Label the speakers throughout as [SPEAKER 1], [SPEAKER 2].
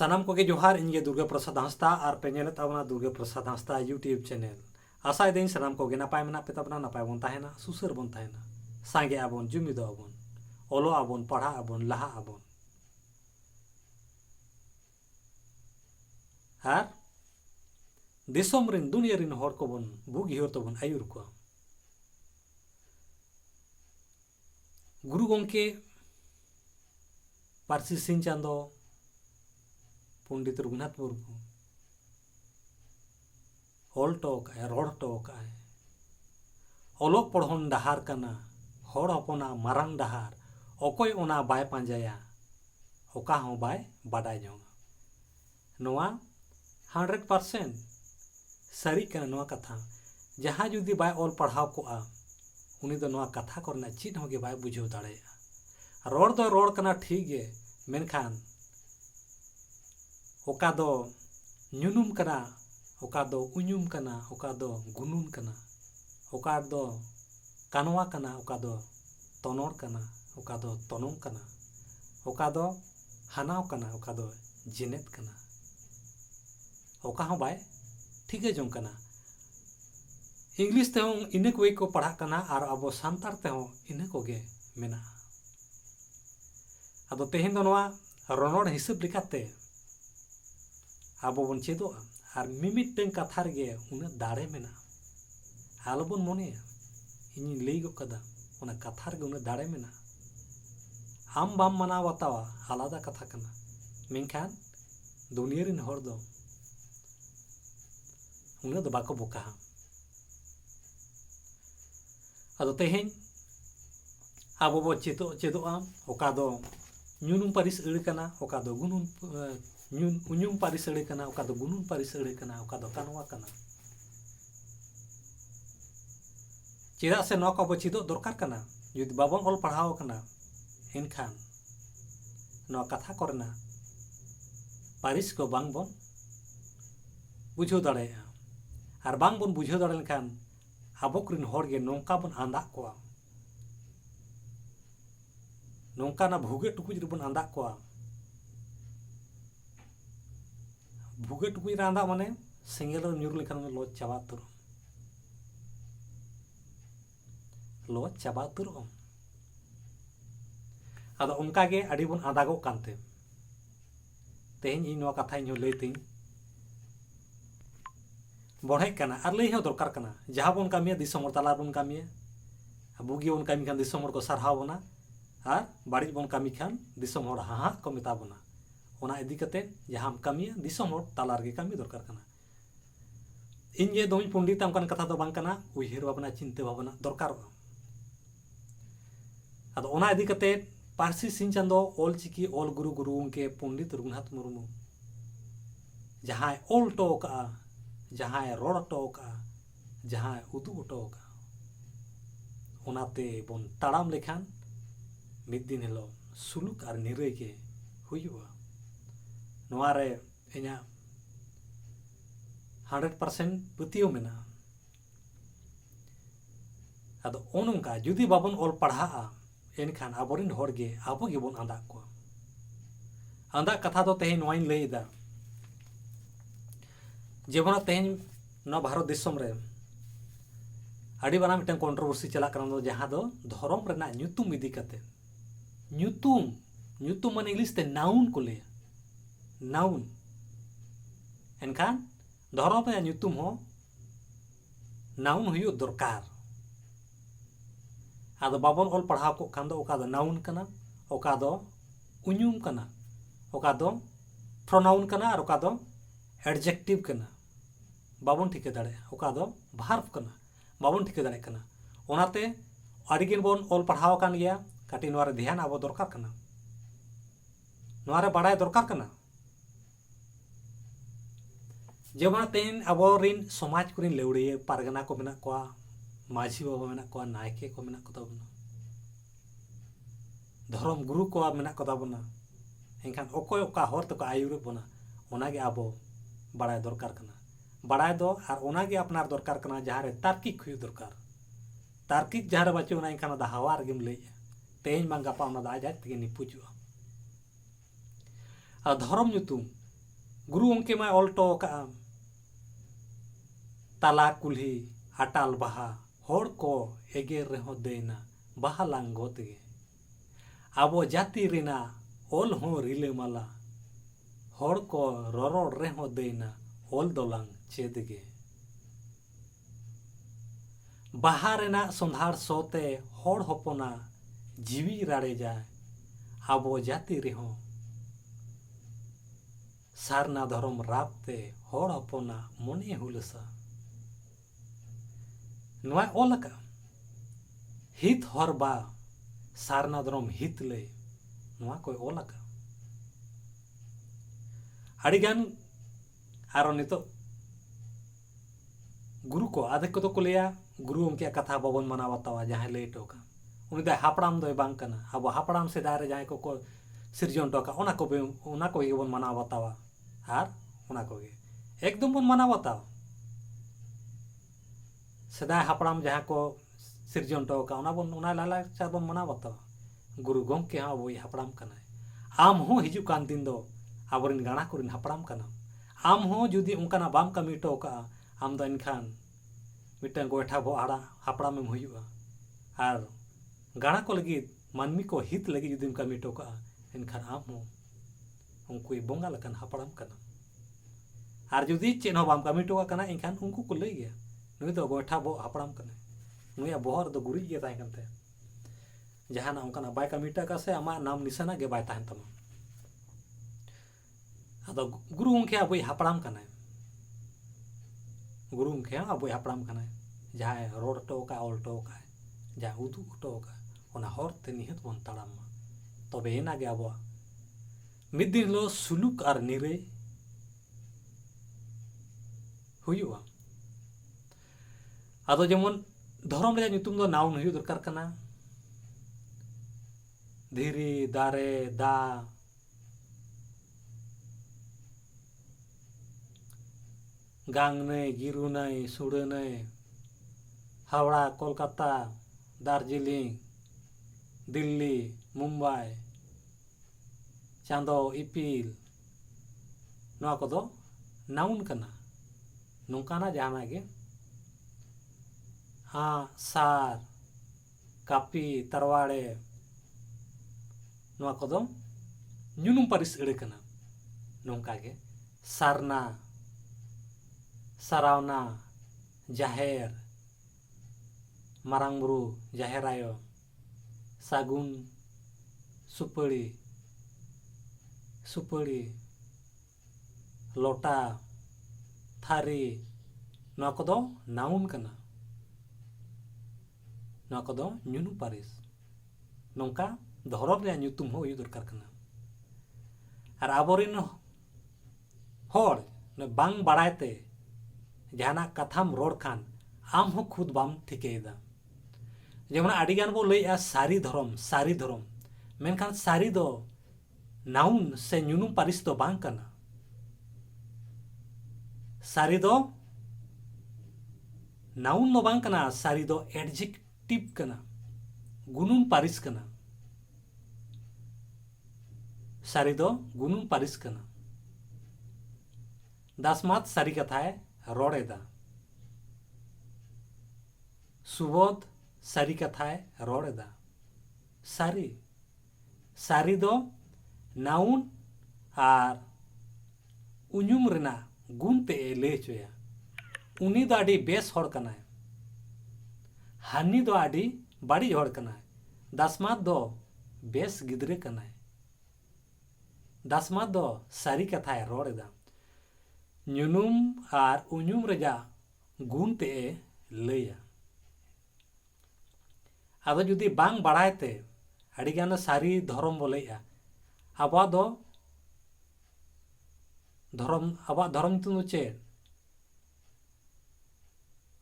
[SPEAKER 1] सानाम को जोहार इन दुर्गा प्रसाद हांसदा और पे nail ताबना Durga Prasad Hansda YouTube channel आशा दिन सानाम को नपाय मना पे ताबना नपाय बन ताहेना सुसर बन ताहेना सांगे आबन जुमिद आबन ओलो आबन पढ़ा आबन लाहा आबन और दिसोम रिन दुनिया रिन हर को बन बुगी हर तो बन आयुर को गुरु गंके पारसी सिंह चांदो पंडित रघुनाथ मुर्मू ऑल टोक है रोड टोक है ओलोक पढ़न डहार कना हर हपना मारंग डहार अकोय ओना बाय पांजाया ओका हो बाय बाडाय जोंगा नोआ 100% सारी कना नोआ कथा जहाँ जुदी बाय ऑल पढ़ाव को उनी दो नोआ कथा करना चीज होगे बाय बुझो दाड़ेया रोड दो रोड कना ठीक है मेनखान ओका दो ᱧᱩᱱᱩᱢ कना ओका दो उñुम कना ओका दो गुनुन कना ओका दो कानवा कना ओका दो तनोर कना ओका दो तनों कना ओका दो हानाव कना ओका दो जिनेत कना ओका हो बाय ठीक है जों कना इंग्लिश ते हो इने कोई को पढ़ा कना और अब सांतार ते हो इने को गे मेना अब तेहेन दो नोआ रोनोड़ हिसाब लिखाते अब बन चेदो और मिमिटन कथा रे उन दाड़े मेना आलोबन मने इन लई गो कदा उन कथा रे उन दाड़े मेना आम बाम मना बतावा आलादा कथा कना मेनखान दुनिया रिन हर दो उन दो बाको बोका अदो तेहेन अब बो चेदो चेदो आम ओका दो ᱧᱩᱱᱩᱢ पारिस अड़े कना ओका दो गुनुन उñुम पारिस अड़े कना ओका दो गुनुन पारिस अड़े कना ओका दो कानवा कना चेदा से नौ को चेदो दरकार कना जुदी बाबन ऑल पढ़ाव कना एनखान नौ कथा करना पारिस को बांग बन बुझो दाड़ेया और बांग बन बुझो दाड़े लेखान आबोकरिन हर गे नौका बन आंदा कोआ नौकाना भुगे टुकुज रे बन आंदा कोआ भुगे टुकुज रे आंदा माने सेंगेल रे ᱧᱩᱨ लेखान लो चाबा तुर आदो उनका गे अड़ी बन आदागो कानते तेहेन इन नो कथा इन लई तिन बढ़े कना और लई हो दरकार कना जहां बन कामिया दिसम तला बन कामिया बुगी बन कामी खान दिसम को सरहाव बना और बाड़ी बन कामी खान दिसम हर हाँ को मेता बना ओना इदी कते जहां कामिया दिसम हर तला रे कामी दरकार कना इन जे दोई पंडित अमकान कथा दो बांग कना उयहर भावना चिंता भावना दरकार आदो ओना इदी कते पारसी सिंह चांदो ऑल चिकी ऑल गुरु गुरु उनके पंडित रघुनाथ मुर्मू जहां ऑल टोका जहां रोड टोका जहां उदू टोका ओनाते बन ताड़ाम लेखान मिद दिन हेलो सुलुक और निरय के हुआ नोआरे इना 100% पतियो मेना आदो ओनका जुदी बाबन ऑल पढ़ा एनखान आबोरिन हर गे आबो गेबन आंदा को आंदा कथा दो तेहेन नोइन लईदा जेबना तेहेन न भारत देशम रे आड़ी बाना मिटन कंट्रोवर्सी चला करन दो जहां दो धर्म रेना ᱧᱩᱛᱩᱢ इदी कते ᱧᱩᱛᱩᱢ माने इंग्लिश ते नाउन को ले नाउन एनखान धर्म रे ᱧᱩᱛᱩᱢ हो नाउन हुयो दरकार आदो बाबन ऑल पढ़ाव को खान दो ओका दो नाउन कना ओका दो उñुम कना ओका दो प्रोनाउन कना और ओका दो एडजेक्टिव कना बाबन ठिके दाड़े ओका दो भार्ब कना बाबन ठिके दाड़े कना ओनाते आडिगिन बन ऑल पढ़ाव कान गया काटी नोरे ध्यान आबो दरकार कना नोरे बाड़ाय दरकार कना जेबना तेन आबो रिन समाज कुरिन लेवड़िए पारगना को मेना कोआ माझी बाबा मेना को नायके को मेना को ताबना धर्म गुरु को मेना को ताबना एनखान ओकोय ओका हर तो आयुर बना ओनागे आबो बाड़ाय दरकार कना बाड़ाय दो और ओनागे अपनार दरकार कना जहां रे तार्किक हुई दरकार तार्किक जहां रे बाचे ओना एनखान दा हवा रे गेम लईया तेज मा गापा ओना दा आज तेगे निपुजुआ और धर्म ᱧᱩᱛᱩᱢ गुरु गंके मा ऑल टो का ताला कुल्ही अटाल बहा होड़ को एगेर रेहो देना बहा लांगोत गे आबो जाति रिना ओल हो रिले माला होड़ को रोरोड़ रेहो देना ओल दोलांग चेद गे बहा रेना संधार सोते होड़ होपना जीवी राड़े जाए आबो जाति रेहो सारना धर्म राबते होड़ होपना मने हुलसा नुआ ओलका हित हरबा सारना धर्म हित ले नुआ कोई ओलका अड़ीगान आरो नितो गुरु को आधे को तो को लिया गुरु उनके कथा बाबन मना बतावा जहाँ ले टोका उनी दा हापड़ाम दो बांग कना अब हापड़ाम से दारे जहाँ को सिरजन टोका उना को ये बन मना बतावा आर उना को एकदम बन मना बतावा सदाय हापड़ाम जहाँ को सिरजन टोका उना बन उना लाला चार बन मना बतावा गुरु गंके हाँ वो हापड़ाम कना आम हो हिजू कान दिन दो आबरिन गाना कुरिन हापड़ाम कना आम हो जुदी उनकाना बाम कमी टोका आम दो इनखान मिटन गोइठा बो आड़ा हापड़ाम में हुआ आर गाना को लगी मानमी को हित लगी जुदी कमी टोका इनखान आम हो उनको बोंगा लकन हापड़ाम कना आर जुदी चेन हो बाम कमी टोका कना इनखान उनको को लई गया नुई दो गोइठा बो हापड़ाम कना नुई बोहर दो गुरी गे ताहे कनते जहाना उनकाना बाय कमी टका से आमा नाम निशाना गे बाय ताहे तमा अदो गुरु उनके अब हापड़ाम कना गुरु उनके अब हापड़ाम कना जहाँ रोड टोका ऑल टोका जहाँ उदू टोका ओना हरते निहत बन ताड़ाम तबे एना गे अब मिद दिन लो सुलुक और निरे हुयुआ अदो जेमन धर्म रे ᱧᱩᱛᱩᱢ दो नाउन हुयु दरकार कना धीरी दारे दा गांग नई गिरु नई सुड़े नई हावड़ा कोलकाता दार्जिलिंग दिल्ली मुंबई चांदो इपिल नवा को दो नाउन कना नोंकाना जहाना गे हाँ सार कापी तरवाड़े नवा को दो ᱧᱩᱱᱩᱢ पारिस एड़े कना नोंका गे सारना सारावना जाहेर मारांग बुरु जाहेर आयो सागुन सुपड़ी सुपड़ी लोटा थारी नवा को दो नाउन कना नवा को दो ᱧᱩᱱᱩᱢ पारिस नोंका धरम रे ᱧᱩᱛᱩᱢ हो हुई दरकार कना और आबोरिन होड़ बांग बाड़ायते जहाना कथाम रोड खान आम हो खुद बाम ठिकेदा जेमन आडिगान बो लैया सारी धर्म मेनखान सारी दो नाउन से ᱧᱩᱱᱩᱢ पारिस दो बांग कना सारी दो नाउन दो बांग कना सारी दो एडजेक्टिव कना गुनुन पारिस कना सारी दो गुनुन पारिस कना दासमात सारी कथा है रोड़ेदा सुबोध सारी कथा है रोड़ेदा सारी सारी दो नाउन आर उñुम रेना गुण ते ले चोया उनी दो आडी बेस होड़ कना है हानि दो आडी बाड़ी होड़ कना है दासमात दो बेस गिदरे कना है दासमात दो सारी कथा है रोड़ेदा ᱧᱩᱱᱩᱢ आर उñुम रेजा गुण ते लैया आदो जुदी बांग बाड़ायते आडिगान सारी धर्म बोलेया आबा दो धर्म तो चेद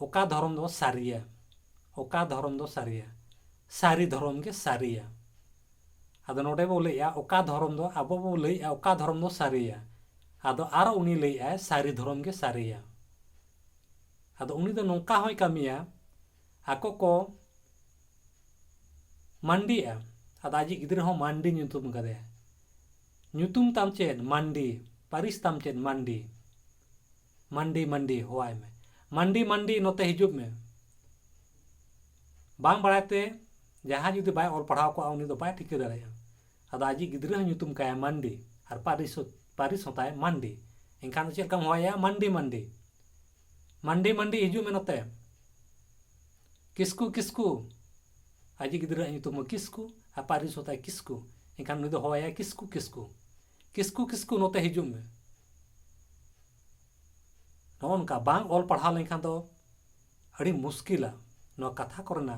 [SPEAKER 1] ओका धर्म दो सारिया ओका धर्म दो सारिया सारी धर्म के सारिया आदो नोडे बोलेया ओका धर्म दो आबो बोलेया ओका धर्म दो सारिया आदो आरो उनी लैया सारी धर्म के सारिया आदो उनी दो नोंका होय कामिया आको को मांडिया आदो आजी गिद्रा हो मांडी ᱧᱩᱛᱩᱢ कदे ᱧᱩᱛᱩᱢ ताम चेद मांडी पारिस ताम चेद मांडी मंडी मंडी होवाय में मंडी मंडी नोते हिजुब में बांग बड़ाते जहाँ जुदी बाय ऑल पढ़ाव को उनी दो बाय ठिके दाड़ेया अदा आजी गिद्रा ᱧᱩᱛᱩᱢ काया मंडी और पारिस होता है मंडी इनखान चेद कम होया मंडी मंडी मंडी मंडी हिजुब में नोते किसकू किसकू आजी गिद्रा ᱧᱩᱛᱩᱢ किसकू और पारिस होता है किसकू इनखान नुई दो होया किसकू किसकू किसकू किसकू नोते हिजुब में नोनका बांग ऑल पढ़ाव लेनखान दो अड़ी मुश्किला नो कथा करना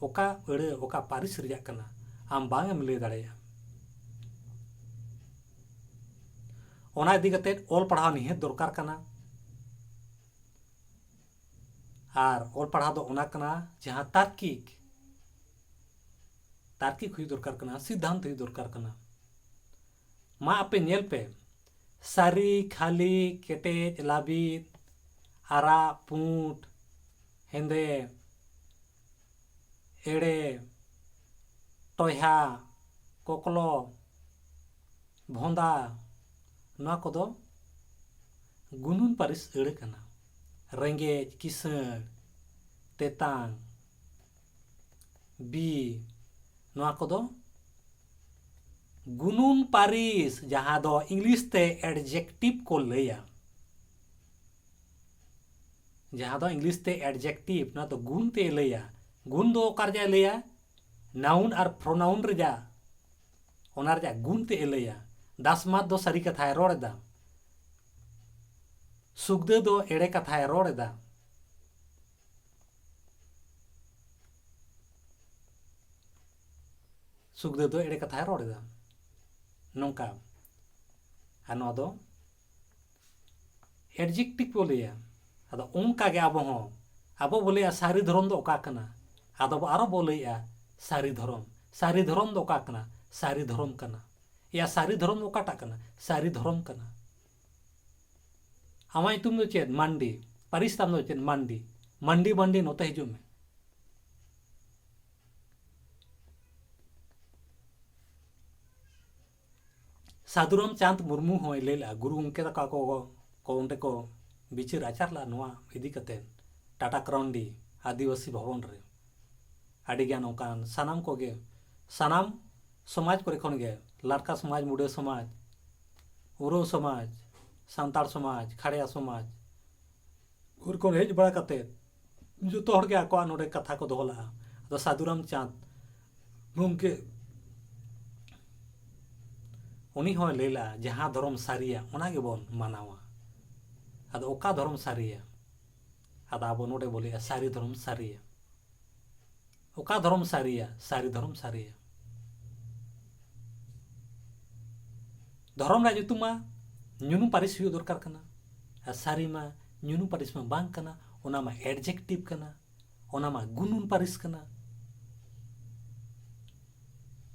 [SPEAKER 1] ओका अड़े ओका पारिस रिया कना आम बांग एम ले दाड़ेया ओना इदी कते ऑल पढ़ाव निहत दरकार कना आर ऑल पढ़ाव दो ओना कना जहां तार्किक हुई दरकार कना सिद्धांत हुई दरकार कना मा आपे नेल पे सारी खाली केटेज लाबित आरा पूंट हेंदे एड़े टोहा कोकलो भोंदा ना कोदो गुनुन पारिस एड़े कना रेंगेज किसण तेतांग बी ना कोदो गुनुन पारिस जहां दो इंग्लिश ते एडजेक्टिव को लेया जहां दो इंग्लिश ते एडजेक्टिव ना तो गुण ते लेया गुण दो ओकार जा लेया नाउन और प्रोनाउन रेजा ओनार जा गुण ते लेया दासमात दो सारी कथाय रोड़दा सुखदे दो एड़े कथाय रोड़दा सुखदे दो एड़े कथाय रोड़दा नोंका आनो दो एडजेक्टिव को लेया अदो उनका गे आबो बोले सारी धर्म दो ओका कना आदो आरो बोलेया सारी धर्म दो ओका कना सारी धर्म कना या सारी धर्म ओकाटा कना सारी धर्म कना आमाय तुम दो चेद मंडी पारिस ताम दो चेद मंडी मंडी मंडी नोते हिजु में साधुराम चांद मुर्मू होय लेला गुरु उनके तका को उनते को बिचार आचार ला नोआ इदी कते टाटा क्राउंडी आदिवासी भवन रे आड़ी ज्ञान ओकान सानाम को गे सानाम समाज को रेखन गे लाड़का समाज मुडे समाज उरो समाज सांताड़ समाज खाड़िया समाज उर को हेज बड़ा कते जो तो हड़ के आको नोडे कथा को दोला तो साधुराम चांद मुमके उनी हो लेला जहां धर्म सारिया ओना गे बोन मानावा अद ओका धर्म सारिया अद आबो नोडे बोले सारी धर्म सारिया ओका धर्म सारिया सारी धर्म सारिया धर्म रा जुतुमा ᱧᱩᱱᱩᱢ पारिस हुई दरकार कना आ सारी मा ᱧᱩᱱᱩᱢ पारिस मा बांग कना ओना मा एडजेक्टिव कना ओना मा गुनुन पारिस कना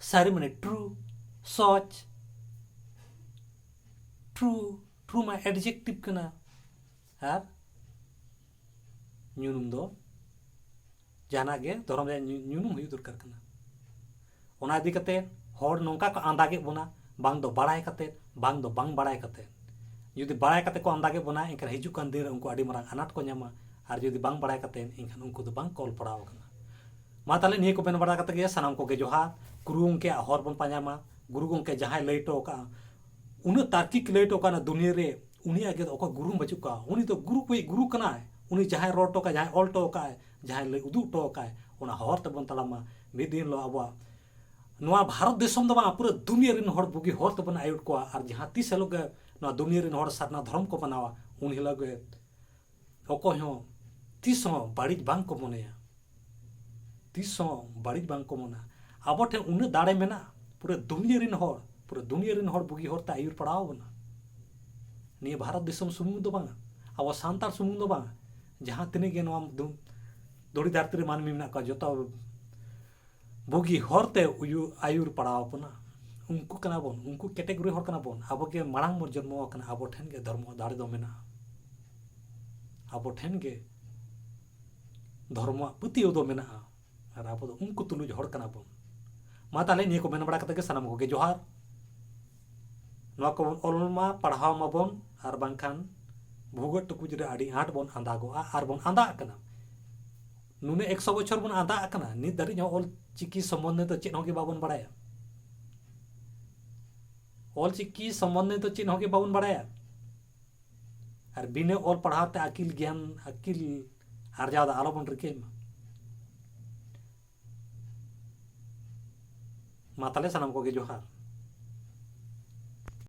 [SPEAKER 1] सारी माने ट्रू सच ट्रू मा एडजेक्टिव कना आर ᱧᱩᱱᱩᱢ दो जाना गे धर्म रे ᱧᱩᱱᱩᱢ हुई दरकार कना ओना इदी कते हर नोंका को आंदागे बोना बांग दो बड़ाय कते बांग दो बांग बड़ाय कते जुदी बड़ाय कते को अंदागे बोना इनका हिजु कान दिन उनको आडी मारांग अनाट को ᱧᱟᱢᱟ आर जुदी बांग बड़ाय कते इनखान उनको दो बांग कॉल पड़ाव कना मा ताले निये को बेन बड़ा कते गे सनाम को गे जोहार गुरु उनके हर बन पाजामा गुरु उनके जहां लैटो का उन तार्किक लैटो का ना दुनिया रे उनी आगे तो गुरु बचु का उनी तो गुरु कोई गुरु कना है उनी जहां रोटो का जहां ऑल्टो का जहां ले उदु टो का ओना हर ते बन तलामा मि दिन लो आबा नोआ भारत देशम दो पूरा दुनिया रिन हर बुगी हर तबन आयुट को और जहां तीस लोग नोआ दुनिया रिन हर सारना धर्म को बनावा उन हिलग ओको हो तीस बाड़ी बांग को मनेया तीस बाड़ी बांग को मना आबो ठे उन दाड़े मेना पूरा दुनिया रिन हर बुगी हर ता आयुर पड़ाव बना निये भारत देशम सुमुंग दो बांग अब सांतार सुमुंग दो बांग जहां तिने गे नोआ दौड़ी धरती रे मानमी मेना का जोता बुगी हरते आयुर पड़ाव बना उनको कना बोन उनको कैटेगरी हर कना बोन आबो के मांग मोर जन्म कना आबो ठेन के धर्म दाड़े दो मेना आबो ठेन के धर्म पतियो दो मेना और आबो दो उनको तुलुज हर कना बोन मा ताले निये को मेन बड़ा कते के सनाम को गे जोहार नवा को ऑल मा पढ़ाव माबोन और बांखान भूगोल टुकुज रे आड़ी आठ बोन आंदागोआ और बोन आंदा कना नुने 100 बछर बोन आंदा कना नि दारी ऑल चिकी संबंध तो चेन होगे बाबन बड़ाया ऑल चिकी संबंध तो चेन होगे बाबन बड़ाया और बिने ऑल पढ़ाते अकिल ज्ञान अकिल आर्जाव आलो बन रिके मा ताले सनम को गे जोहार।